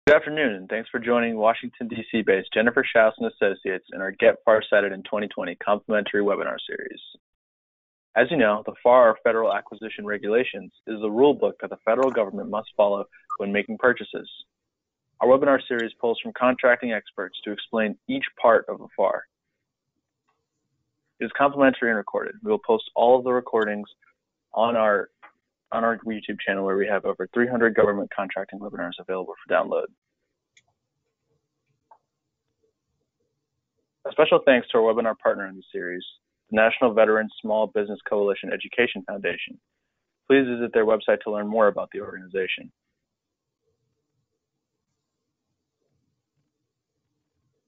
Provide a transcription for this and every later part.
Good afternoon, and thanks for joining Washington, D.C.-based Jennifer Schaus and Associates in our Get FAR Cited in 2020 complimentary webinar series. As you know, the FAR, or Federal Acquisition Regulations, is the rule book that the federal government must follow when making purchases. Our webinar series pulls from contracting experts to explain each part of the FAR. It is complimentary and recorded. We will post all of the recordings on our YouTube channel, where we have over 300 government contracting webinars available for download. A special thanks to our webinar partner in the series, the National Veterans Small Business Coalition Education Foundation. Please visit their website to learn more about the organization.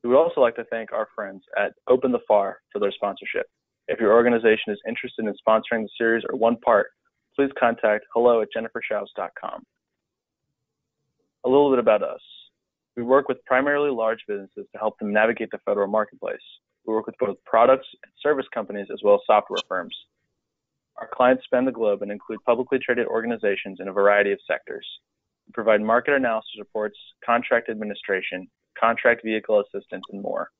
We would also like to thank our friends at Open the FAR for their sponsorship. If your organization is interested in sponsoring the series or one part, please contact hello@jenniferschaus.com. A little bit about us. We work with primarily large businesses to help them navigate the federal marketplace. We work with both products and service companies as well as software firms. Our clients span the globe and include publicly traded organizations in a variety of sectors. We provide market analysis reports, contract administration, contract vehicle assistance, and more.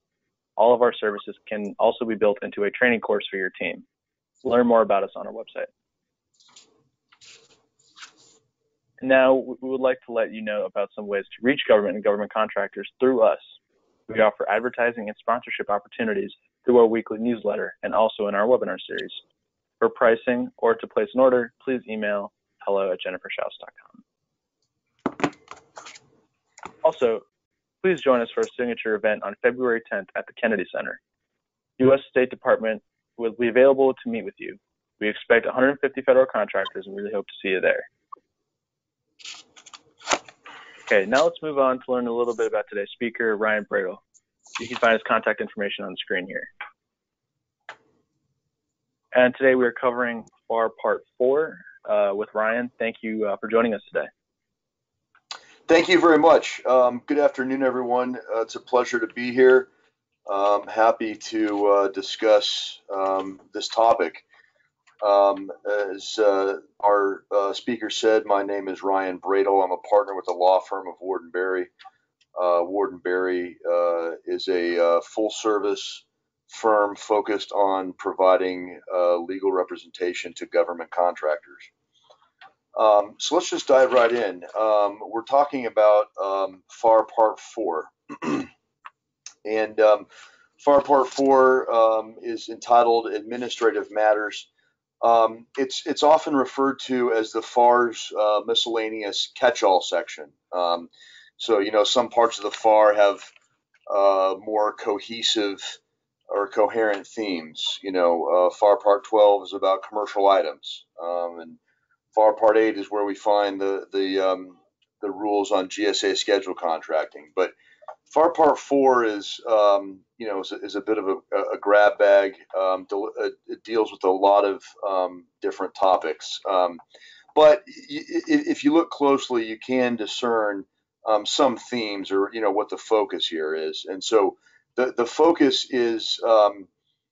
All of our services can also be built into a training course for your team. Learn more about us on our website. Now, we would like to let you know about some ways to reach government and government contractors through us. We offer advertising and sponsorship opportunities through our weekly newsletter and also in our webinar series. For pricing or to place an order, please email hello@jenniferschaus.com. Also, please join us for a signature event on February 10th at the Kennedy Center. U.S. State Department will be available to meet with you. We expect 150 federal contractors and really hope to see you there. Okay, now let's move on to learn a little bit about today's speaker, Ryan Bradle. You can find his contact information on the screen here. And today we are covering FAR Part 4 with Ryan. Thank you for joining us today. Thank you very much. Good afternoon, everyone. It's a pleasure to be here. Happy to discuss this topic. As our speaker said, my name is Ryan Bradle. I'm a partner with the law firm of Ward & Berry. Ward & Berry is a full-service firm focused on providing legal representation to government contractors. So let's just dive right in. We're talking about FAR Part 4. And FAR Part 4 is entitled Administrative Matters. It's often referred to as the FAR's miscellaneous catch-all section. So, you know, some parts of the FAR have more cohesive or coherent themes. You know, FAR Part 12 is about commercial items, and FAR Part 8 is where we find the rules on GSA schedule contracting. But FAR Part 4 is, you know, is a bit of a grab bag. It deals with a lot of different topics. But if you look closely, you can discern some themes, or, you know, what the focus here is. And so the focus is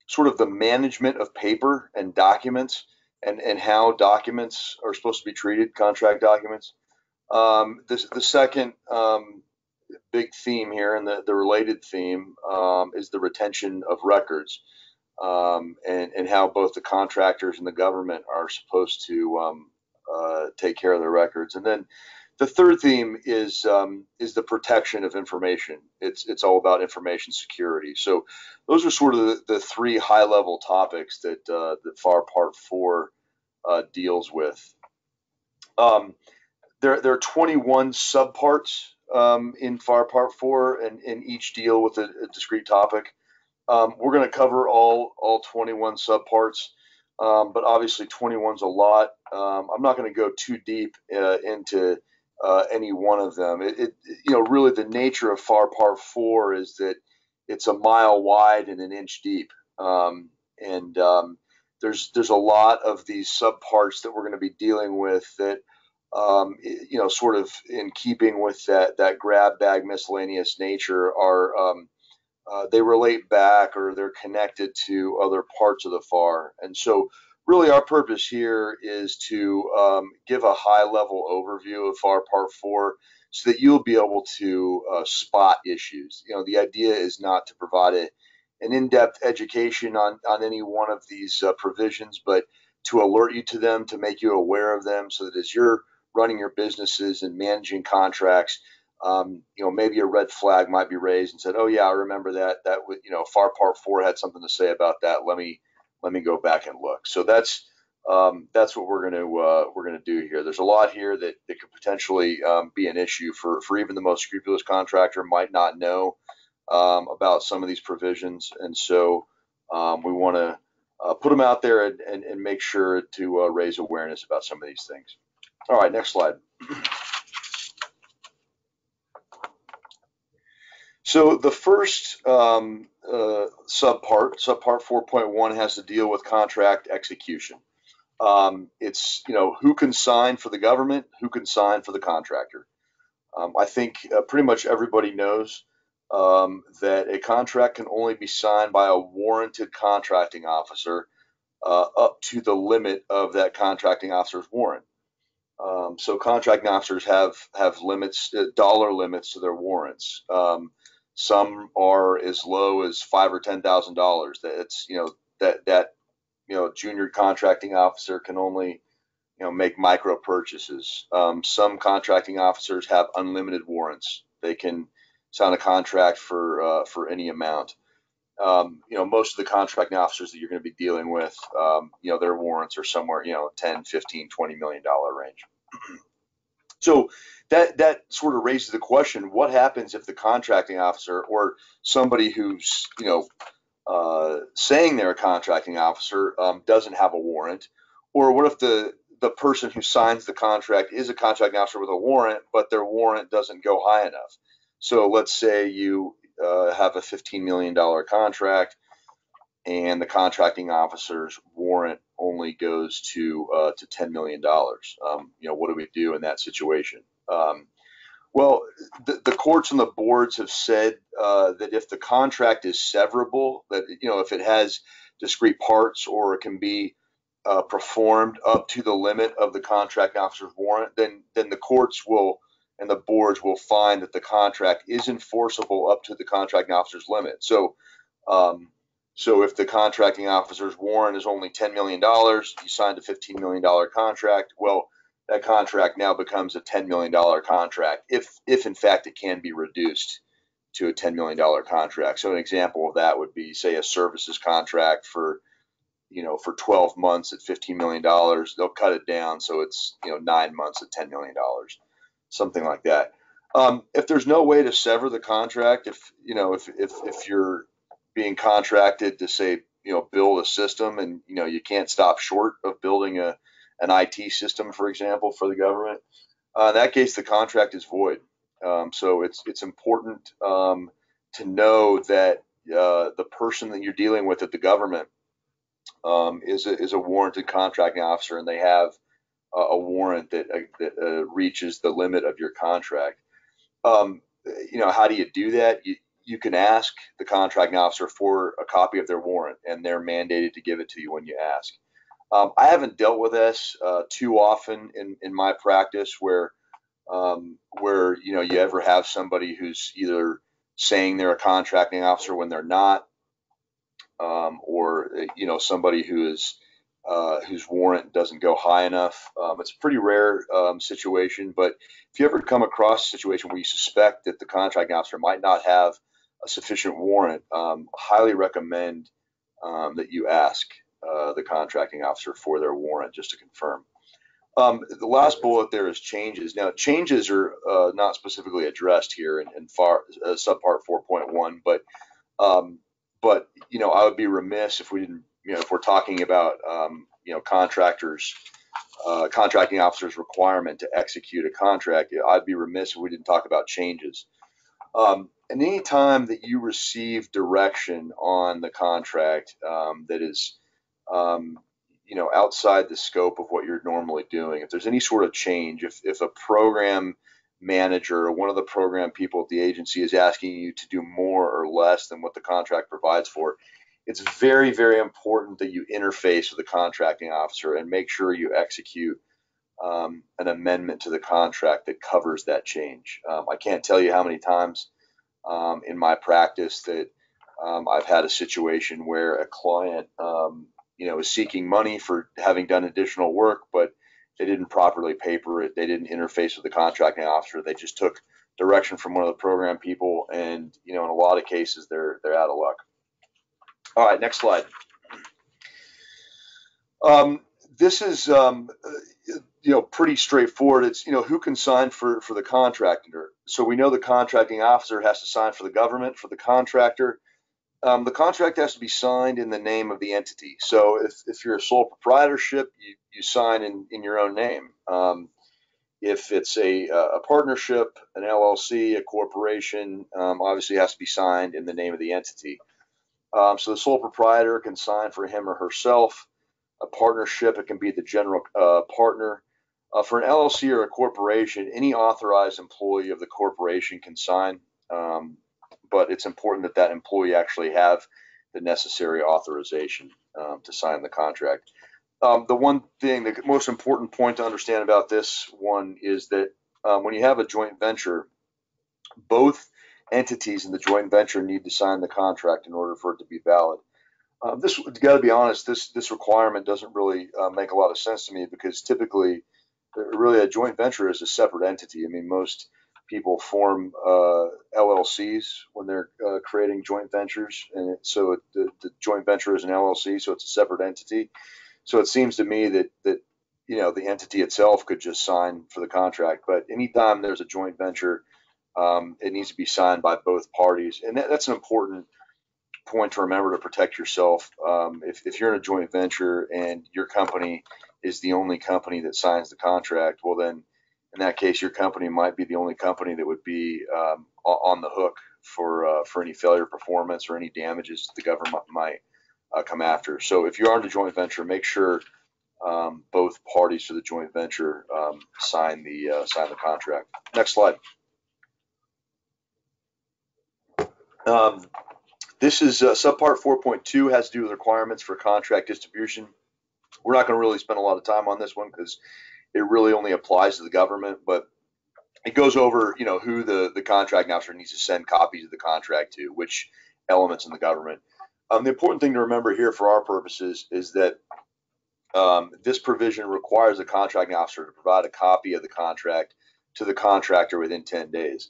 sort of the management of paper and documents, and how documents are supposed to be treated, contract documents. The second big theme here, and the related theme, is the retention of records, and how both the contractors and the government are supposed to take care of their records. And then the third theme is the protection of information. It's all about information security. So those are sort of the three high-level topics that FAR Part 4 deals with. There are 21 subparts in FAR Part 4, and each deal with a discrete topic. We're going to cover all 21 subparts, but obviously 21's a lot. I'm not going to go too deep into any one of them. You know, really the nature of FAR Part 4 is that it's a mile wide and an inch deep, and there's a lot of these subparts that we're going to be dealing with that, you know, sort of in keeping with that grab bag miscellaneous nature, are they relate back, or they're connected to other parts of the FAR. And so really our purpose here is to give a high-level overview of FAR Part 4 so that you'll be able to spot issues. You know, the idea is not to provide an in-depth education on any one of these provisions, but to alert you to them, to make you aware of them, so that as you're running your businesses and managing contracts, you know, maybe a red flag might be raised and said, "Oh yeah, I remember that. That would, you know, FAR Part 4 had something to say about that. Let me go back and look." So that's what we're gonna do here. There's a lot here that could potentially be an issue for even the most scrupulous contractor might not know about some of these provisions, and so we want to put them out there and make sure to raise awareness about some of these things. All right, next slide. So the first subpart 4.1, has to deal with contract execution. It's, you know, who can sign for the government, who can sign for the contractor. I think pretty much everybody knows that a contract can only be signed by a warranted contracting officer up to the limit of that contracting officer's warrant. So contracting officers have limits, dollar limits to their warrants. Some are as low as $5,000 or $10,000. That's, you know, that you know, junior contracting officer can only, you know, make micro purchases. Some contracting officers have unlimited warrants. They can sign a contract for any amount. You know, most of the contracting officers that you're going to be dealing with, you know, their warrants are somewhere, you know, 10, 15, $20 million range. So that sort of raises the question: what happens if the contracting officer or somebody who's, you know, saying they're a contracting officer doesn't have a warrant? Or what if the person who signs the contract is a contracting officer with a warrant, but their warrant doesn't go high enough? So let's say you have a $15 million contract, and the contracting officer's warrant only goes to $10 million. You know, what do we do in that situation? Well, the courts and the boards have said that if the contract is severable, that, you know, if it has discrete parts or it can be performed up to the limit of the contracting officer's warrant, then the courts will and the boards will find that the contract is enforceable up to the contracting officer's limit. So if the contracting officer's warrant is only $10 million, you signed a $15 million contract, well, that contract now becomes a $10 million contract, if in fact it can be reduced to a $10 million contract. So an example of that would be, say, a services contract for, you know, for 12 months at $15 million. They'll cut it down so it's, you know, 9 months at $10 million, something like that. If there's no way to sever the contract, if you're being contracted to, say, you know, build a system, and, you know, you can't stop short of building an IT system, for example, for the government, in that case, the contract is void. So it's important to know that the person that you're dealing with at the government is a warranted contracting officer, and they have a warrant that reaches the limit of your contract. You know, how do you do that? You can ask the contracting officer for a copy of their warrant, and they're mandated to give it to you when you ask. I haven't dealt with this too often in my practice, where you know, you ever have somebody who's either saying they're a contracting officer when they're not, or, you know, somebody who is whose warrant doesn't go high enough. It's a pretty rare situation, but if you ever come across a situation where you suspect that the contracting officer might not have a sufficient warrant, highly recommend that you ask the contracting officer for their warrant just to confirm. The last bullet there is changes. Now, changes are not specifically addressed here in subpart 4.1, but you know, I would be remiss if we didn't, you know, if we're talking about you know, contracting officers' requirement to execute a contract, I'd be remiss if we didn't talk about changes. And any time that you receive direction on the contract that is you know, outside the scope of what you're normally doing, if there's any sort of change, if a program manager or one of the program people at the agency is asking you to do more or less than what the contract provides for, it's very, very important that you interface with the contracting officer and make sure you execute an amendment to the contract that covers that change. I can't tell you how many times in my practice that I've had a situation where a client, is seeking money for having done additional work, but they didn't properly paper it. They didn't interface with the contracting officer. They just took direction from one of the program people, and in a lot of cases, they're out of luck. All right, next slide. This is pretty straightforward. It's who can sign for the contractor. So we know the contracting officer has to sign for the government. For the contractor, the contract has to be signed in the name of the entity. So if you're a sole proprietorship, you sign in your own name. If it's a partnership, an LLC, a corporation, obviously it has to be signed in the name of the entity. So the sole proprietor can sign for him or herself. A partnership, it can be the general partner. For an LLC or a corporation, any authorized employee of the corporation can sign, but it's important that that employee actually have the necessary authorization to sign the contract. The one thing, the most important point to understand about this one is that when you have a joint venture, both entities in the joint venture need to sign the contract in order for it to be valid. This, got to be honest, this requirement doesn't really make a lot of sense to me, because typically, really, a joint venture is a separate entity. I mean, most people form LLCs when they're creating joint ventures, and so the joint venture is an LLC, so it's a separate entity. So it seems to me that the entity itself could just sign for the contract, but anytime there's a joint venture, it needs to be signed by both parties, and that's an important point to remember to protect yourself. If you're in a joint venture and your company is the only company that signs the contract, well then in that case your company might be the only company that would be on the hook for any failure of performance or any damages that the government might come after. So if you are in a joint venture, make sure both parties to the joint venture sign the contract. Next slide. This is Subpart 4.2, has to do with requirements for contract distribution. We're not going to really spend a lot of time on this one because it really only applies to the government, but it goes over, who the contracting officer needs to send copies of the contract to, which elements in the government. The important thing to remember here for our purposes is that this provision requires the contracting officer to provide a copy of the contract to the contractor within 10 days.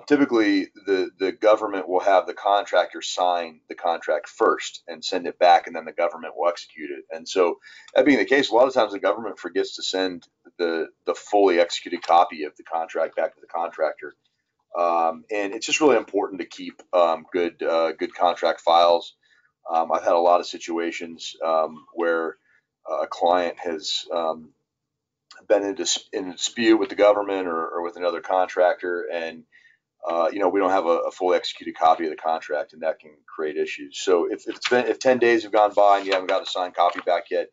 Typically, the government will have the contractor sign the contract first and send it back, and then the government will execute it. And so, that being the case, a lot of times the government forgets to send the fully executed copy of the contract back to the contractor. And it's just really important to keep good contract files. I've had a lot of situations where a client has been in a dispute with the government or with another contractor, and we don't have a fully executed copy of the contract, and that can create issues. So if 10 days have gone by and you haven't got a signed copy back yet,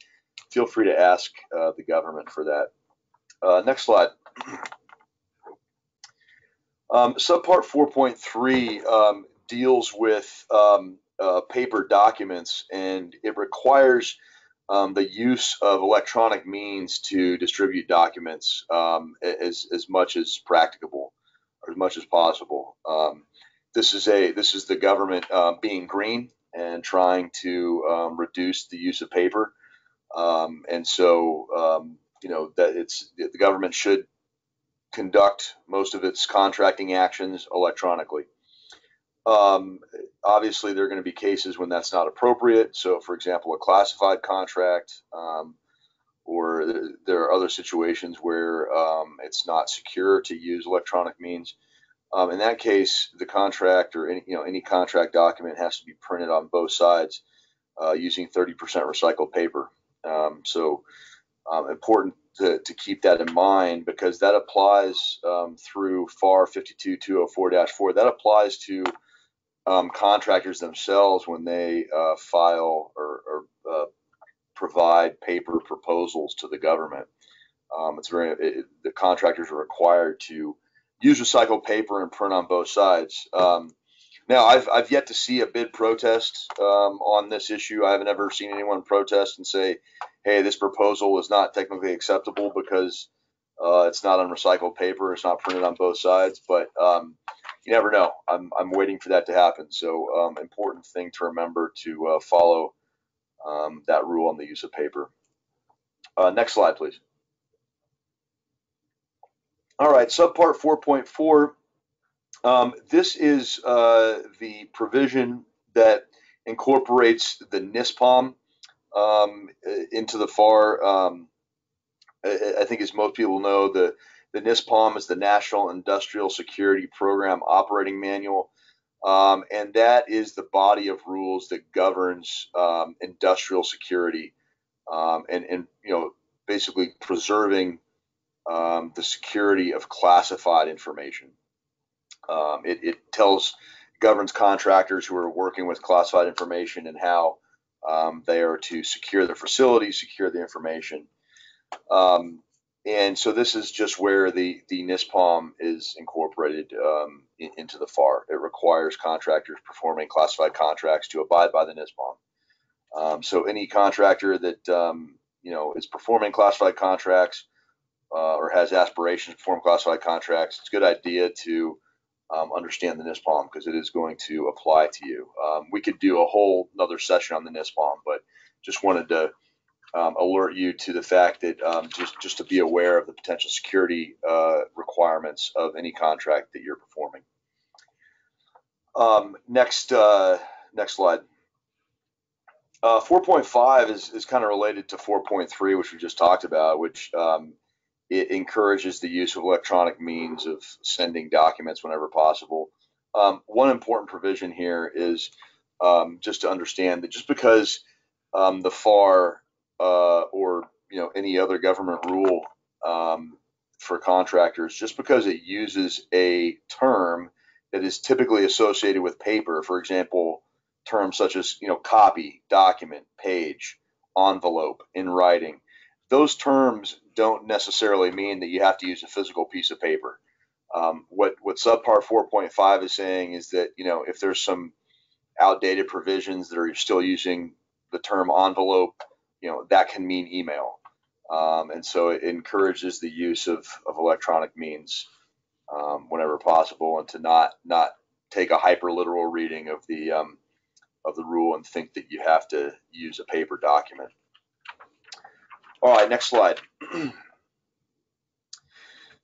feel free to ask the government for that. Next slide. Subpart 4.3 deals with paper documents, and it requires the use of electronic means to distribute documents as much as practicable, or as much as possible. This is the government being green and trying to reduce the use of paper, and so that the government should conduct most of its contracting actions electronically. Obviously, there are going to be cases when that's not appropriate. So, for example, a classified contract, or there are other situations where it's not secure to use electronic means. In that case, the contract or any contract document has to be printed on both sides using 30% recycled paper. Important to keep that in mind, because that applies through FAR 52204-4. That applies to contractors themselves when they file or provide paper proposals to the government. The contractors are required to use recycled paper and print on both sides. Now, I've yet to see a bid protest on this issue. I haven't ever seen anyone protest and say, "Hey, this proposal is not technically acceptable because it's not on recycled paper, it's not printed on both sides." But you never know. I'm waiting for that to happen. So, important thing to remember to follow that rule on the use of paper. Next slide, please. All right, subpart 4.4. This is the provision that incorporates the NISPOM into the FAR. I think, as most people know, the NISPOM is the National Industrial Security Program Operating Manual, and that is the body of rules that governs industrial security and basically preserving the security of classified information. It governs contractors who are working with classified information and how they are to secure their facilities, secure the information. And so this is just where the NISPOM is incorporated into the FAR. It requires contractors performing classified contracts to abide by the NISPOM. So any contractor that is performing classified contracts or has aspirations to perform classified contracts, it's a good idea to understand the NISPOM because it is going to apply to you. We could do a whole another session on the NISPOM, but just wanted to alert you to the fact that just to be aware of the potential security requirements of any contract that you're performing. Next slide. 4.5 is kind of related to 4.3, which we just talked about, which it encourages the use of electronic means of sending documents whenever possible. One important provision here is just to understand that just because the FAR or any other government rule for contractors, just because it uses a term that is typically associated with paper, for example, terms such as copy, document, page, envelope, in writing, those terms don't necessarily mean that you have to use a physical piece of paper. What subpart 4.5 is saying is that if there's some outdated provisions that are still using the term envelope, that can mean email, and so it encourages the use of electronic means whenever possible, and to not take a hyperliteral reading of the rule and think that you have to use a paper document. All right, next slide.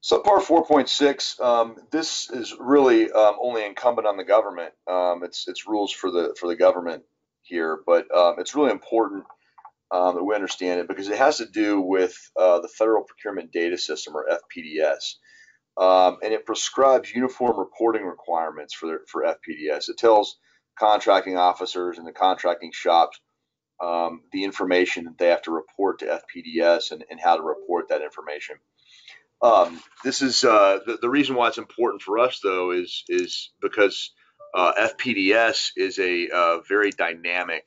Subpart 4.6. This is really only incumbent on the government. It's rules for the government here, but it's really important that we understand it because it has to do with the Federal Procurement Data System, or FPDS, and it prescribes uniform reporting requirements for FPDS. It tells contracting officers and the contracting shops the information that they have to report to FPDS and how to report that information. This is the reason why it's important for us, though, is because FPDS is a very dynamic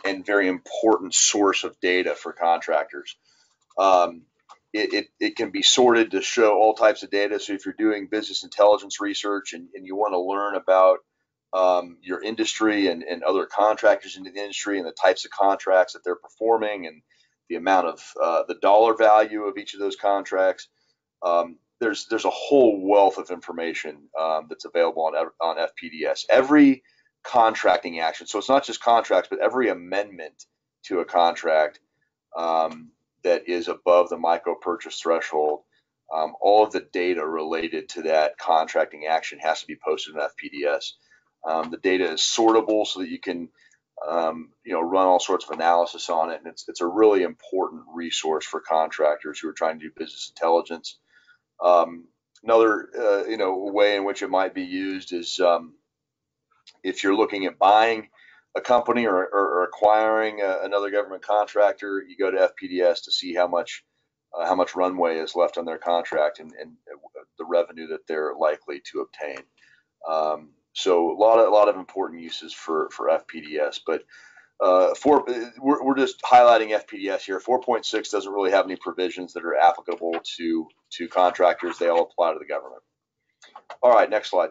and very important source of data for contractors. It can be sorted to show all types of data. So if you're doing business intelligence research and you want to learn about your industry and other contractors in the industry and the types of contracts that they're performing and the amount of the dollar value of each of those contracts, there's a whole wealth of information that's available on FPDS. Every contracting action, so it's not just contracts, but every amendment to a contract that is above the micro purchase threshold, all of the data related to that contracting action has to be posted in FPDS. The data is sortable so that you can run all sorts of analysis on it, and it's a really important resource for contractors who are trying to do business intelligence. Another way in which it might be used is if you're looking at buying a company or acquiring another government contractor, you go to FPDS to see how much runway is left on their contract and the revenue that they're likely to obtain. So a lot of important uses for FPDS, but we're just highlighting FPDS here. 4.6 doesn't really have any provisions that are applicable to contractors. They all apply to the government. All right, next slide.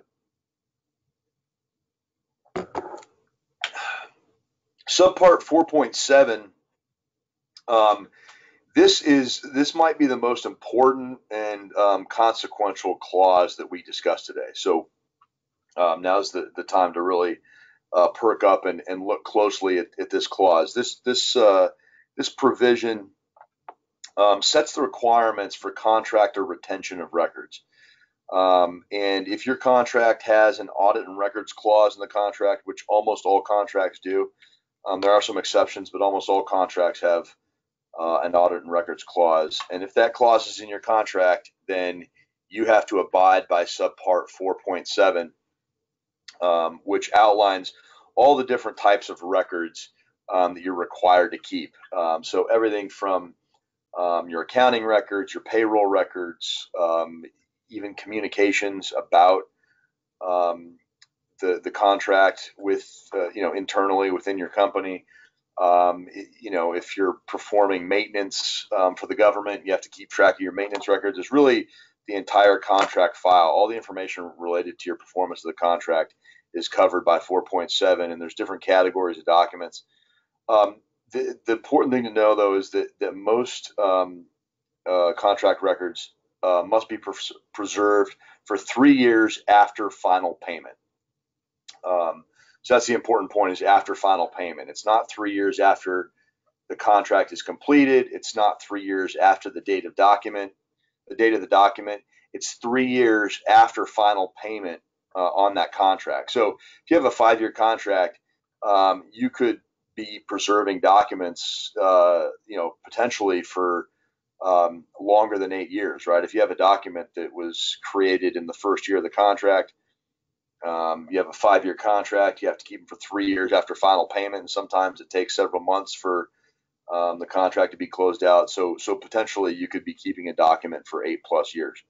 Subpart 4.7. This might be the most important and consequential clause that we discuss today. So now's the time to really perk up and look closely at this clause. This provision sets the requirements for contractor retention of records. And if your contract has an audit and records clause in the contract, which almost all contracts do, there are some exceptions, but almost all contracts have an audit and records clause. And if that clause is in your contract, then you have to abide by Subpart 4.7, which outlines all the different types of records that you're required to keep. So everything from your accounting records, your payroll records, even communications about the contract with internally within your company. If you're performing maintenance for the government, you have to keep track of your maintenance records. It's really the entire contract file. All the information related to your performance of the contract is covered by 4.7, and there's different categories of documents. The important thing to know, though, is that most contract records must be preserved for 3 years after final payment. So that's the important point, is after final payment. It's not 3 years after the contract is completed. It's not 3 years after the date of the document. It's 3 years after final payment on that contract. So if you have a 5-year contract, you could be preserving documents, potentially for longer than 8 years, right? If you have a document that was created in the first year of the contract, you have a 5-year contract, you have to keep them for 3 years after final payment, and sometimes it takes several months for the contract to be closed out. So potentially you could be keeping a document for 8+ years.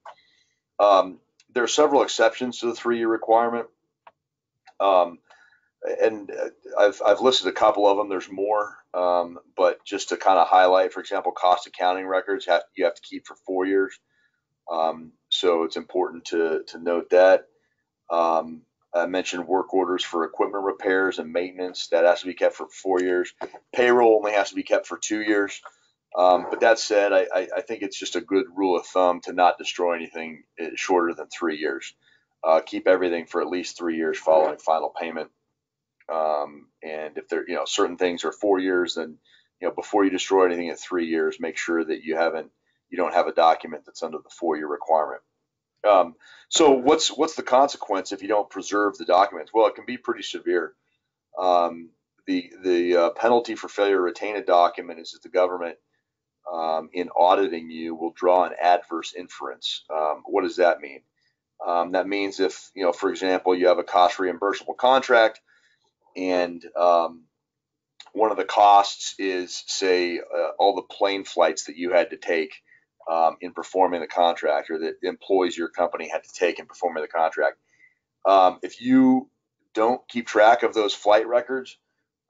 There are several exceptions to the 3-year requirement, and I've listed a couple of them. There's more, but just to kind of highlight, for example, cost accounting records you have to keep for 4 years. So it's important to note that. I mentioned work orders for equipment repairs and maintenance. That has to be kept for 4 years. Payroll only has to be kept for 2 years. But that said, I think it's just a good rule of thumb to not destroy anything shorter than 3 years. Keep everything for at least 3 years following final payment. And if there, certain things are 4 years, then, before you destroy anything at 3 years, make sure that you don't have a document that's under the 4-year requirement. So what's the consequence if you don't preserve the documents? Well, it can be pretty severe. The penalty for failure to retain a document is that the government, in auditing you, will draw an adverse inference. What does that mean? That means if, for example, you have a cost reimbursable contract, and one of the costs is, say, all the plane flights that you had to take in performing the contract, or that employees of your company had to take in performing the contract. If you don't keep track of those flight records,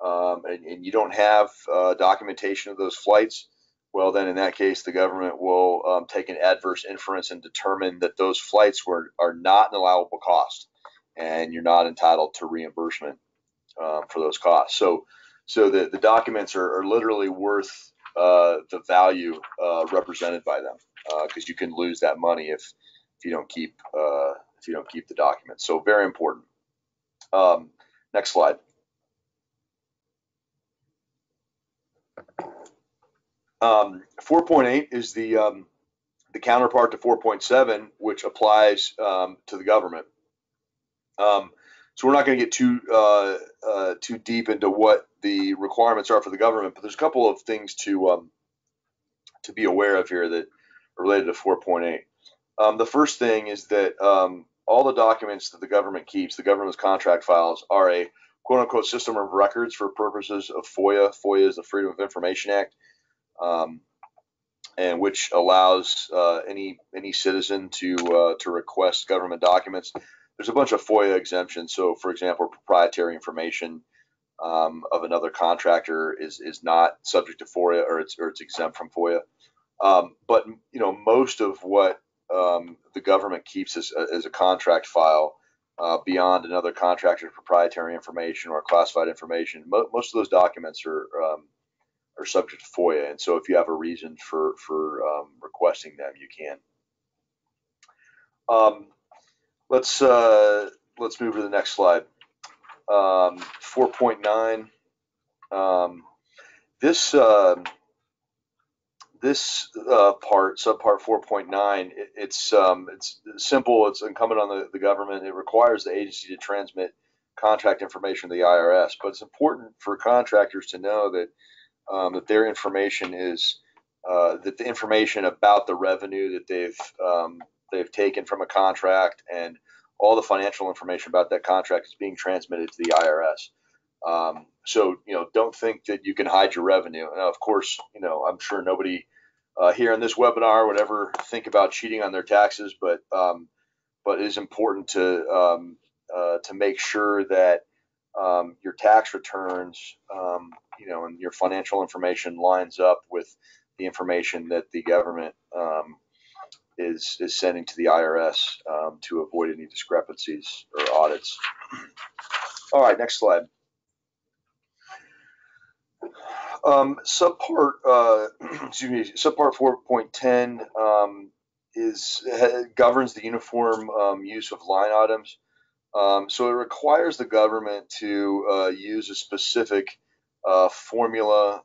and you don't have documentation of those flights, well, then in that case, the government will take an adverse inference and determine that those flights are not an allowable cost, and you're not entitled to reimbursement for those costs. So the documents are literally worth the value represented by them, because you can lose that money if you don't keep the documents. So very important. Next slide. Um, 4.8 is the counterpart to 4.7, which applies to the government. So we're not going to get too deep into what the requirements are for the government, but there's a couple of things to be aware of here that are related to 4.8. The first thing is that all the documents that the government keeps, the government's contract files, are a quote-unquote system of records for purposes of FOIA. FOIA is the Freedom of Information Act, and which allows any citizen to request government documents. There's a bunch of FOIA exemptions. So, for example, proprietary information of another contractor is not subject to FOIA, or it's exempt from FOIA. But most of what the government keeps as a contract file beyond another contractor's proprietary information or classified information. Most of those documents are subject to FOIA, and so if you have a reason for requesting them, you can. Let's move to the next slide. 4.9. This part, subpart 4.9, it's simple. It's incumbent on the government. It requires the agency to transmit contract information to the IRS, but it's important for contractors to know that that their information is that the information about the revenue that they've taken from a contract and all the financial information about that contract is being transmitted to the IRS. So, don't think that you can hide your revenue. Now, of course, I'm sure nobody here in this webinar would ever think about cheating on their taxes, but it is important to make sure that your tax returns, and your financial information lines up with the information that the government is sending to the IRS to avoid any discrepancies or audits. All right, next slide. Subpart 4.10 governs the uniform use of line items. So it requires the government to use a specific formula,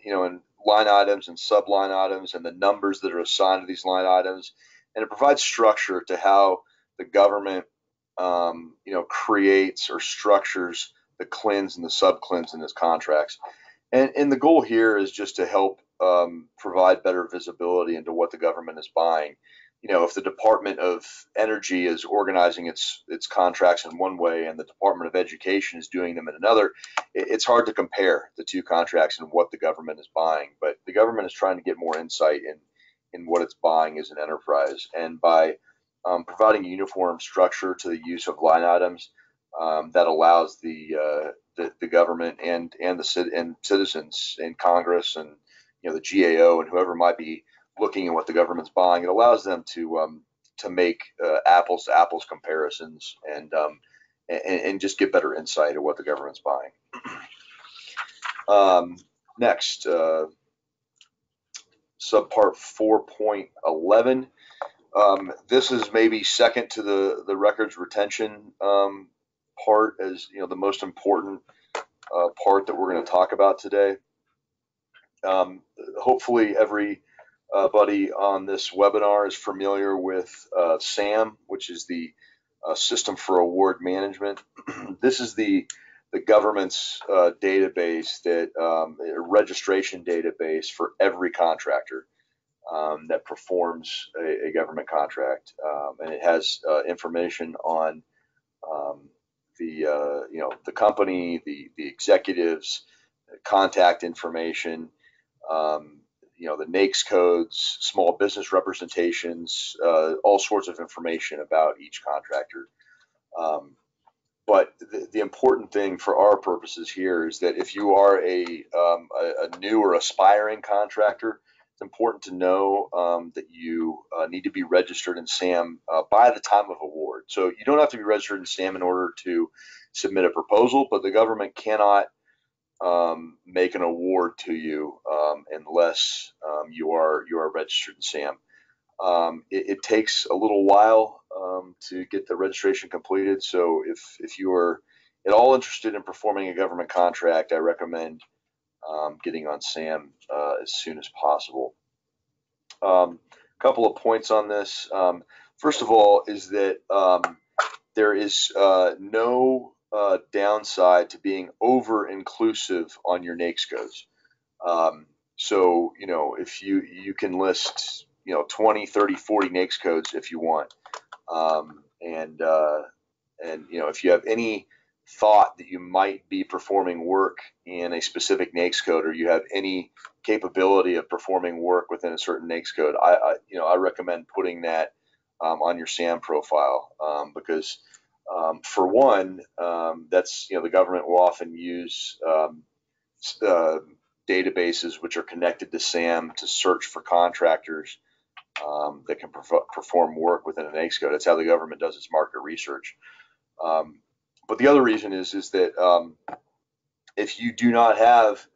in line items and subline items and the numbers that are assigned to these line items, and it provides structure to how the government, creates or structures the CLINs and the sub-CLINs in its contracts. And the goal here is just to help provide better visibility into what the government is buying. If the Department of Energy is organizing its contracts in one way and the Department of Education is doing them in another, it's hard to compare the two contracts and what the government is buying. But the government is trying to get more insight in what it's buying as an enterprise. And by providing a uniform structure to the use of line items, that allows the government and citizens and Congress and the GAO and whoever might be looking at what the government's buying, it allows them to make apples to apples comparisons and just get better insight of what the government's buying. Next, subpart 4.11. This is maybe second to the records retention part as the most important part that we're going to talk about today. Hopefully everybody on this webinar is familiar with SAM, which is the System for Award Management. This is the government's database, that registration database for every contractor that performs a government contract, and it has information on the company, the executives, contact information, the NAICS codes, small business representations, all sorts of information about each contractor. But the important thing for our purposes here is that if you are a new or aspiring contractor, it's important to know that you need to be registered in SAM by the time of award. So you don't have to be registered in SAM in order to submit a proposal, but the government cannot make an award to you unless you are registered in SAM. It takes a little while to get the registration completed. So if you are at all interested in performing a government contract, I recommend getting on SAM as soon as possible. Couple of points on this. First of all is that there is no downside to being over-inclusive on your NAICS codes. So, if you can list, 20, 30, 40 NAICS codes if you want. And if you have any thought that you might be performing work in a specific NAICS code, or you have any capability of performing work within a certain NAICS code, I recommend putting that on your SAM profile, because for one, that's, the government will often use databases which are connected to SAM to search for contractors that can perform work within an NAICS code. That's how the government does its market research. But the other reason is that if you do not have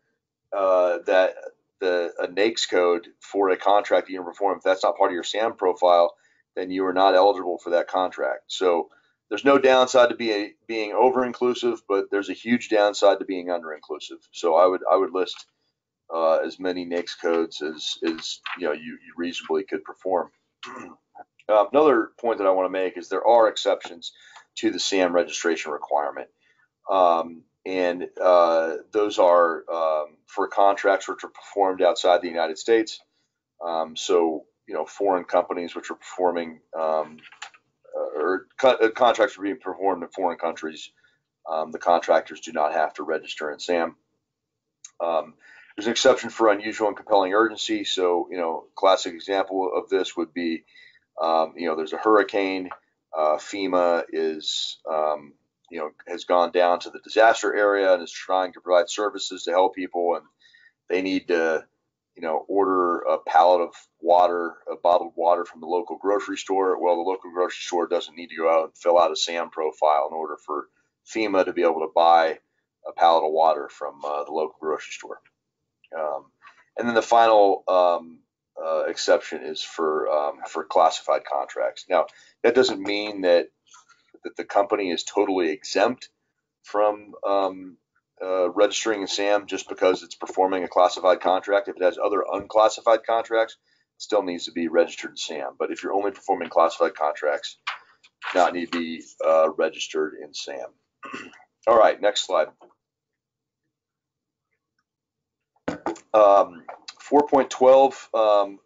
a NAICS code for a contract that you perform, if that's not part of your SAM profile, then you are not eligible for that contract. So there's no downside to being over-inclusive, but there's a huge downside to being under-inclusive. So I would list as many NAICS codes as you reasonably could perform. Another point that I want to make is there are exceptions to the SAM registration requirement, and those are for contracts which are performed outside the United States. So foreign companies which are performing contracts are being performed in foreign countries, the contractors do not have to register in SAM. There's an exception for unusual and compelling urgency. So, classic example of this would be, there's a hurricane. FEMA is, has gone down to the disaster area and is trying to provide services to help people, and they need to, order a pallet of water, bottled water from the local grocery store. Well, the local grocery store doesn't need to go out and fill out a SAM profile in order for FEMA to be able to buy a pallet of water from the local grocery store. And then the final exception is for classified contracts. Now, that doesn't mean that the company is totally exempt from registering in SAM just because it's performing a classified contract. If it has other unclassified contracts, it still needs to be registered in SAM. But if you're only performing classified contracts, not need to be registered in SAM. All right, next slide. 4.12,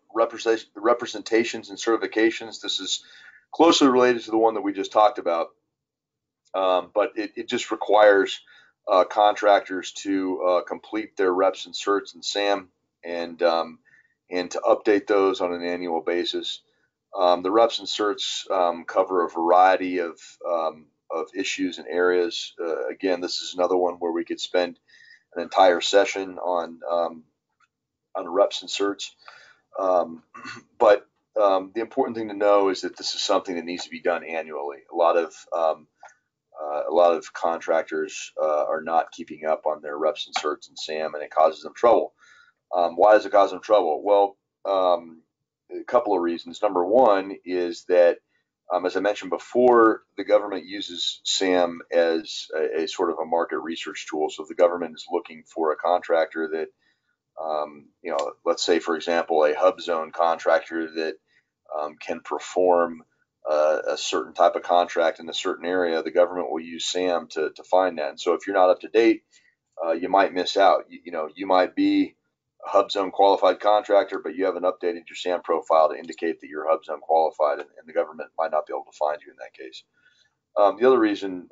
representations and certifications. This is closely related to the one that we just talked about, but it just requires contractors to complete their reps and certs in SAM and to update those on an annual basis. The reps and certs cover a variety of issues and areas. Again, this is another one where we could spend an entire session on reps and certs. But the important thing to know is that this is something that needs to be done annually. A lot of contractors are not keeping up on their reps and certs in SAM, and it causes them trouble. Why does it cause them trouble? Well, a couple of reasons. Number one is that, as I mentioned before, the government uses SAM as a sort of a market research tool. So if the government is looking for a contractor that, let's say, for example, a hub zone contractor that can perform a certain type of contract in a certain area, the government will use SAM to find that. And so if you're not up to date, you might miss out. You might be a hub zone qualified contractor, but you haven't updated your SAM profile to indicate that you're hub zone qualified, and the government might not be able to find you in that case. The other reason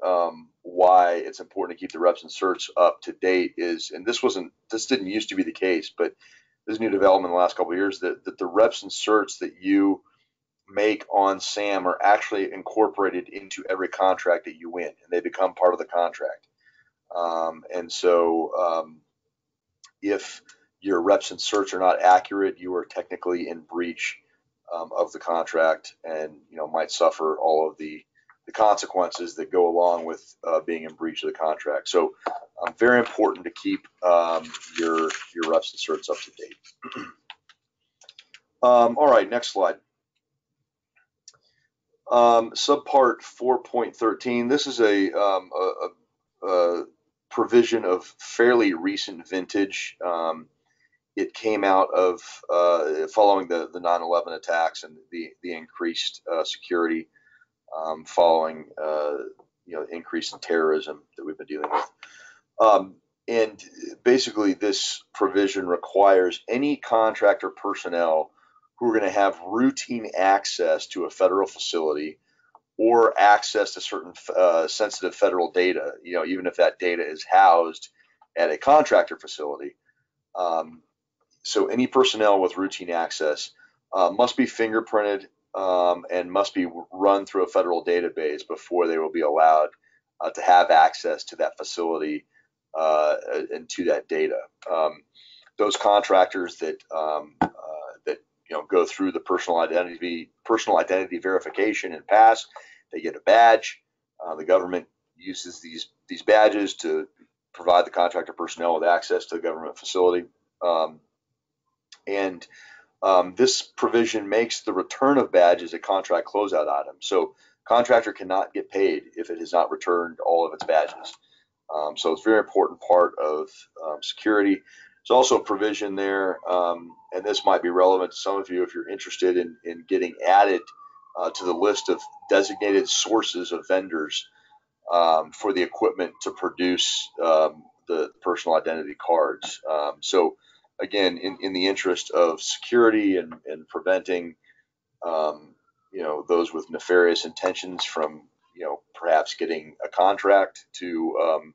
why it's important to keep the reps and certs up to date is, and this didn't used to be the case, but this new development in the last couple of years, that the reps and certs that you make on SAM are actually incorporated into every contract that you win, and they become part of the contract. And so if your reps and certs are not accurate, you are technically in breach of the contract, and might suffer all of the consequences that go along with being in breach of the contract. So very important to keep your reps and certs up to date. All right, next slide. Subpart 4.13. This is a provision of fairly recent vintage. It came out of following the 9/11 attacks and the increased security following increase in terrorism that we've been dealing with. And basically, this provision requires any contractor personnel who are going to have routine access to a federal facility or access to certain sensitive federal data, even if that data is housed at a contractor facility. So any personnel with routine access must be fingerprinted and must be run through a federal database before they will be allowed to have access to that facility and to that data. Those contractors that go through the personal identity verification and pass. They get a badge. The government uses these badges to provide the contractor personnel with access to the government facility. This provision makes the return of badges a contract closeout item. So contractor cannot get paid if it has not returned all of its badges. So it's a very important part of security. There's also a provision there, and this might be relevant to some of you if you're interested in getting added to the list of designated sources of vendors for the equipment to produce the personal identity cards. So again, in the interest of security and preventing those with nefarious intentions from perhaps getting a contract to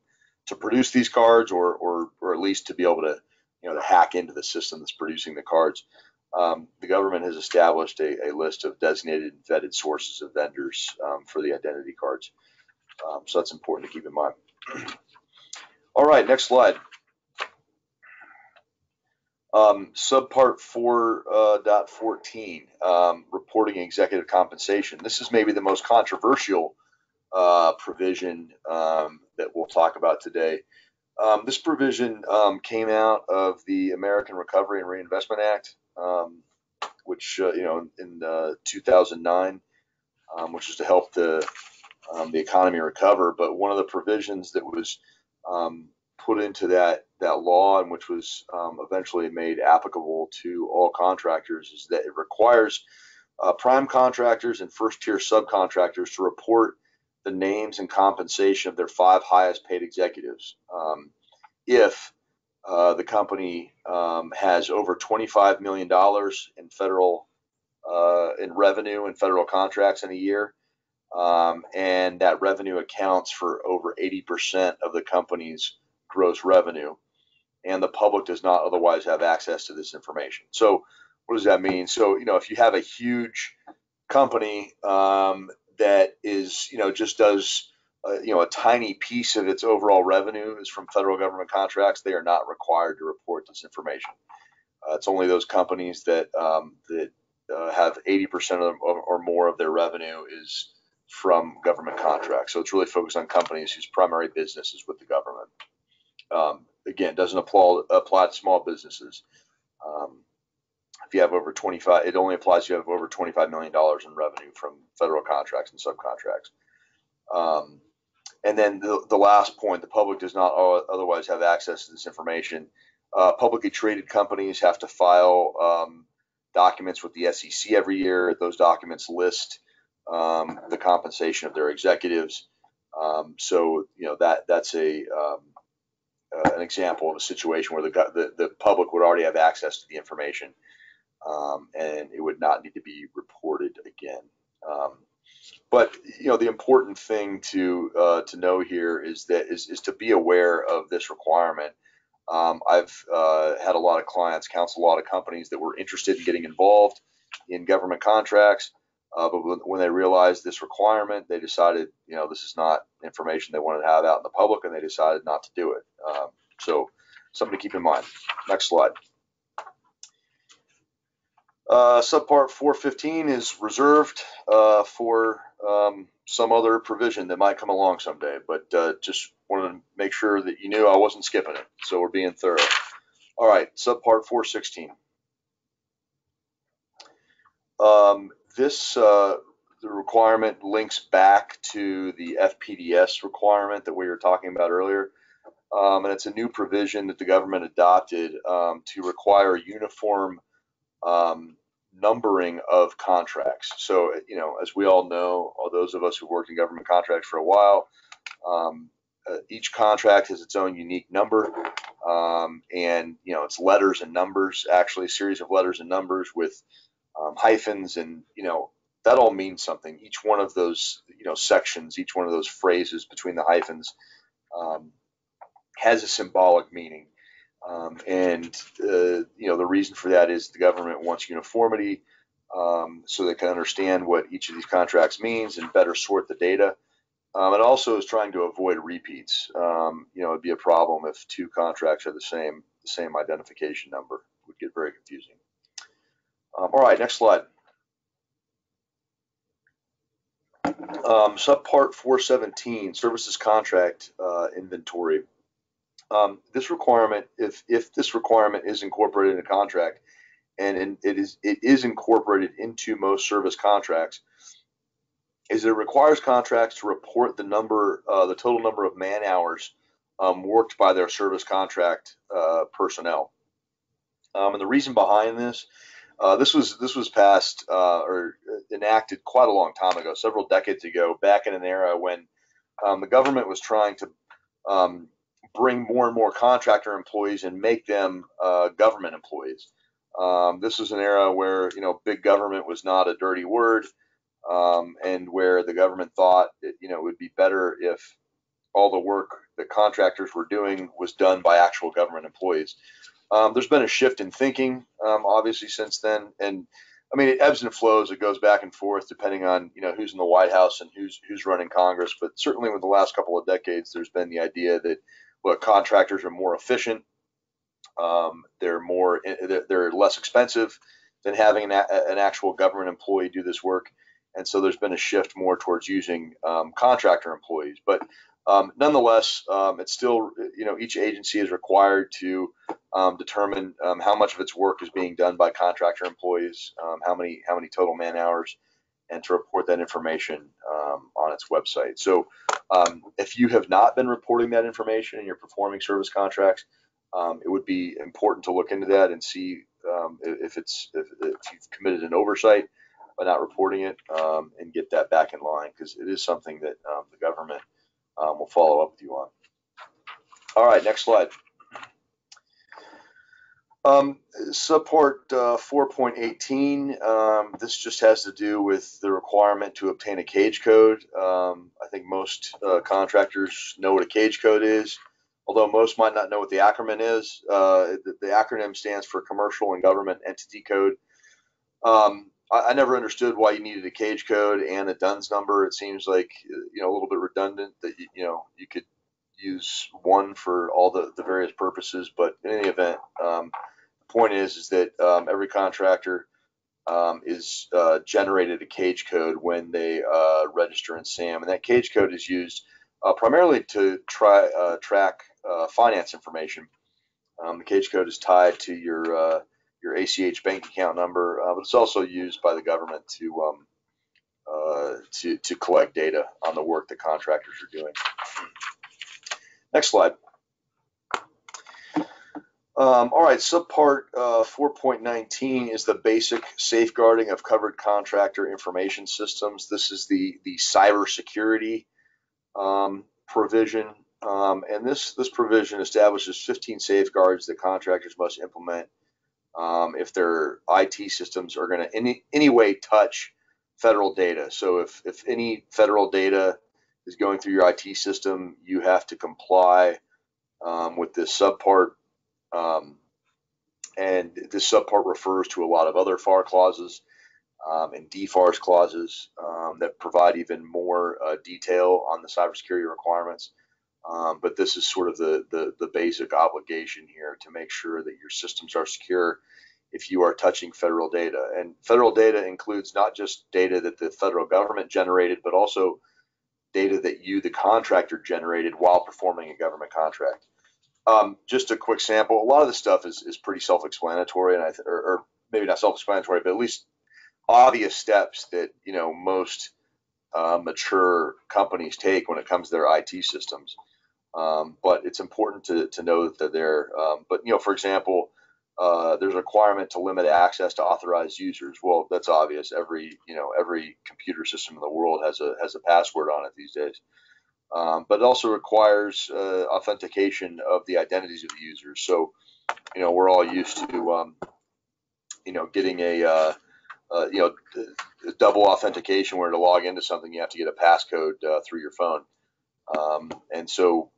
produce these cards, or at least to be able to to hack into the system that's producing the cards. The government has established a list of designated and vetted sources of vendors for the identity cards. So that's important to keep in mind. All right, next slide. Subpart 4.14, reporting executive compensation. This is maybe the most controversial provision that we'll talk about today. This provision came out of the American Recovery and Reinvestment Act, which in 2009, which is to help the economy recover. But one of the provisions that was put into that law, and which was eventually made applicable to all contractors, is that it requires prime contractors and first-tier subcontractors to report the names and compensation of their 5 highest paid executives. If the company has over $25 million in federal in revenue and federal contracts in a year, and that revenue accounts for over 80% of the company's gross revenue, and the public does not otherwise have access to this information. So what does that mean? So if you have a huge company that is just does a tiny piece of its overall revenue is from federal government contracts, they are not required to report this information. It's only those companies that have 80% or more of their revenue is from government contracts. So it's really focused on companies whose primary business is with the government. Again, doesn't apply to small businesses. If you have over 25, it only applies if you have over $25 million in revenue from federal contracts and subcontracts. And then the last point, the public does not otherwise have access to this information. Publicly traded companies have to file documents with the SEC every year. Those documents list the compensation of their executives. So that's an example of a situation where the public would already have access to the information, and it would not need to be reported again. But the important thing to know here is to be aware of this requirement. I've had a lot of clients counsel a lot of companies that were interested in getting involved in government contracts, but when they realized this requirement, they decided this is not information they wanted to have out in the public, and they decided not to do it. So something to keep in mind. Next slide. Subpart 4.15 is reserved for some other provision that might come along someday, but just wanted to make sure that you knew I wasn't skipping it, so we're being thorough. All right, Subpart 4.16. The requirement links back to the FPDS requirement that we were talking about earlier, and it's a new provision that the government adopted to require uniform numbering of contracts. So, as we all know, all those of us who've worked in government contracts for a while, each contract has its own unique number, and it's letters and numbers, actually a series of letters and numbers with hyphens, and that all means something. Each one of those sections, each one of those phrases between the hyphens has a symbolic meaning. The reason for that is the government wants uniformity, so they can understand what each of these contracts means and better sort the data. It also is trying to avoid repeats. It'd be a problem if 2 contracts are the same identification number. It would get very confusing. All right, next slide. Subpart 417, services contract inventory. This requirement, if this requirement is incorporated in a contract, and it is incorporated into most service contracts, is it requires contracts to report the total number of man hours worked by their service contract personnel. And the reason behind this, this was passed or enacted quite a long time ago, several decades ago, back in an era when the government was trying to bring more and more contractor employees and make them government employees. This was an era where big government was not a dirty word, and where the government thought it would be better if all the work that contractors were doing was done by actual government employees. There's been a shift in thinking, obviously, since then, and I mean, it ebbs and flows. It goes back and forth depending on who's in the White House and who's running Congress. But certainly, with the last couple of decades, there's been the idea that contractors are more efficient. They're less expensive than having an actual government employee do this work, and so there's been a shift more towards using contractor employees. But nonetheless, it's still each agency is required to determine how much of its work is being done by contractor employees, how many total man hours, and to report that information on its website. So if you have not been reporting that information and you're performing service contracts, it would be important to look into that and see if you've committed an oversight by not reporting it, and get that back in line, because it is something that the government will follow up with you on. All right, next slide. Subpart 4.18, this just has to do with the requirement to obtain a cage code. I think most contractors know what a cage code is, although most might not know what the acronym is. The acronym stands for Commercial and Government Entity Code. I never understood why you needed a cage code and a DUNS number. It seems like a little bit redundant that you could use one for all the various purposes. But in any event, the point is that every contractor is generated a cage code when they register in SAM, and that cage code is used primarily to track finance information. The cage code is tied to your ACH bank account number, but it's also used by the government to collect data on the work that contractors are doing. Next slide. All right, subpart 4.19 is the basic safeguarding of covered contractor information systems. This is the cybersecurity provision, and this provision establishes 15 safeguards that contractors must implement if their IT systems are going to in any way touch federal data. So if any federal data is going through your IT system, you have to comply with this subpart. And this subpart refers to a lot of other FAR clauses and DFARS clauses that provide even more detail on the cybersecurity requirements. But this is sort of the basic obligation here to make sure that your systems are secure if you are touching federal data. And federal data includes not just data that the federal government generated, but also data that you, the contractor, generated while performing a government contract. Just a quick sample. A lot of this stuff is pretty self-explanatory, and or maybe not self-explanatory, but at least obvious steps that most mature companies take when it comes to their IT systems. But it's important to know that they're. But for example, there's a requirement to limit access to authorized users. Well, that's obvious. Every computer system in the world has a password on it these days. But it also requires authentication of the identities of the users. So, we're all used to, getting a double authentication where to log into something, you have to get a passcode through your phone. And so,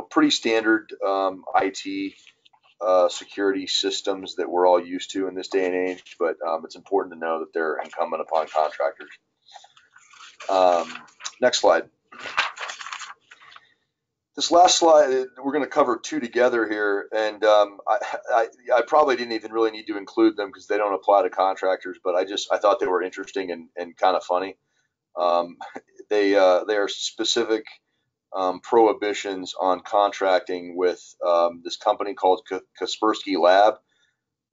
pretty standard IT security systems that we're all used to in this day and age, but it's important to know that they're incumbent upon contractors. Next slide. This last slide, we're going to cover two together here, and I probably didn't even really need to include them because they don't apply to contractors, but I thought they were interesting and kind of funny. They are specific prohibitions on contracting with this company called Kaspersky Lab,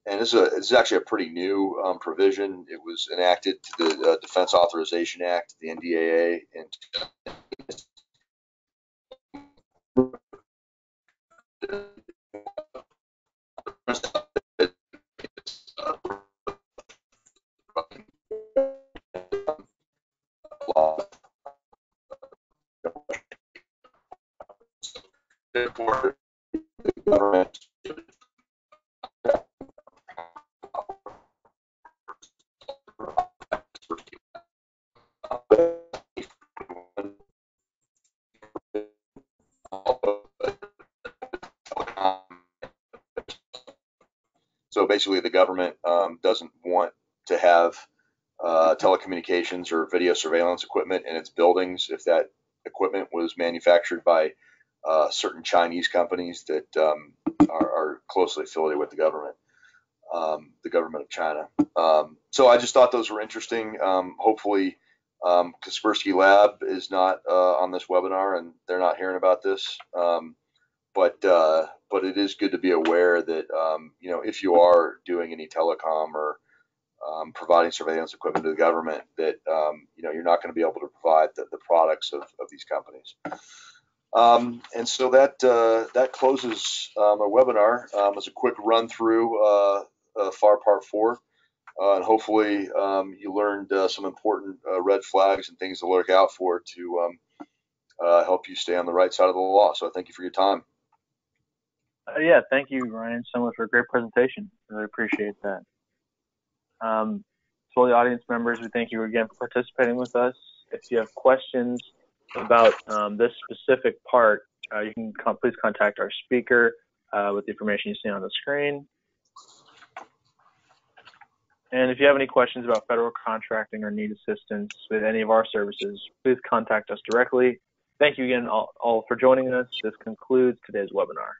and this is actually a pretty new provision. It was enacted to the Defense Authorization Act, the NDAA, and government. So basically, the government doesn't want to have telecommunications or video surveillance equipment in its buildings if that equipment was manufactured by certain Chinese companies that are closely affiliated with the government of China. So I just thought those were interesting. Hopefully, Kaspersky Lab is not on this webinar and they're not hearing about this. But it is good to be aware that if you are doing any telecom or providing surveillance equipment to the government, that you're not going to be able to provide the products of these companies. And so that closes our webinar. As a quick run through FAR Part 4, and hopefully you learned some important red flags and things to look out for to help you stay on the right side of the law. So I thank you for your time. Yeah, thank you, Ryan, so much for a great presentation. Really appreciate that. To all the audience members, we thank you again for participating with us. If you have questions about this specific part, you can please contact our speaker with the information you see on the screen. And if you have any questions about federal contracting or need assistance with any of our services, please contact us directly. Thank you again all for joining us. This concludes today's webinar.